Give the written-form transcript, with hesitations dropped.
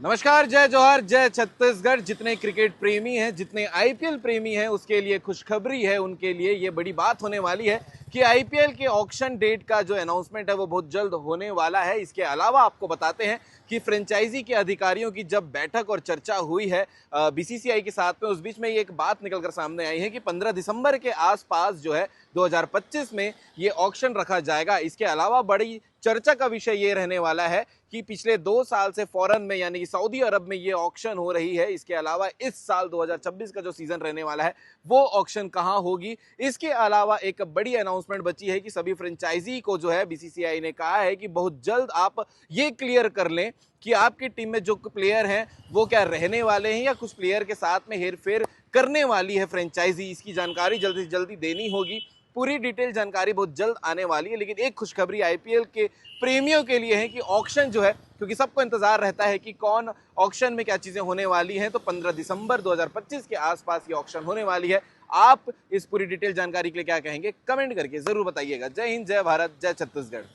नमस्कार, जय जौहर, जय छत्तीसगढ़। जितने क्रिकेट प्रेमी हैं, जितने आईपीएल प्रेमी हैं, उसके लिए खुशखबरी है। उनके लिए ये बड़ी बात होने वाली है कि आईपीएल के ऑक्शन डेट का जो अनाउंसमेंट है वो बहुत जल्द होने वाला है। इसके अलावा आपको बताते हैं कि फ्रेंचाइजी के अधिकारियों की जब बैठक और चर्चा हुई है बीसीसीआई के साथ में, उस बीच में ये एक बात निकलकर सामने आई है कि 15 दिसंबर के आसपास जो है 2025 में ये ऑक्शन रखा जाएगा। इसके अलावा बड़ी चर्चा का विषय ये रहने वाला है कि पिछले 2 साल से फॉरेन में यानी कि सऊदी अरब में ये ऑक्शन हो रही है। इसके अलावा इस साल 2026 का जो सीजन रहने वाला है वो ऑक्शन कहां होगी। इसके अलावा एक बड़ी अनाउंसमेंट बची है कि सभी फ्रेंचाइजी को जो है बीसीसीआई ने कहा है कि बहुत जल्द आप ये क्लियर कर लें कि आपकी टीम में जो प्लेयर हैं वो क्या रहने वाले हैं या कुछ प्लेयर के साथ में हेरफेर करने वाली है फ्रेंचाइजी। इसकी जानकारी जल्दी से जल्दी देनी होगी। पूरी डिटेल जानकारी बहुत जल्द आने वाली है। लेकिन एक खुशखबरी आईपीएल के प्रेमियों के लिए है कि ऑक्शन जो है, क्योंकि सबको इंतजार रहता है कि कौन ऑक्शन में क्या चीजें होने वाली हैं, तो 15 दिसंबर 2025 के आसपास ये ऑक्शन होने वाली है। आप इस पूरी डिटेल जानकारी के लिए क्या कहेंगे, कमेंट करके जरूर बताइएगा। जय हिंद, जय भारत, जय छत्तीसगढ़।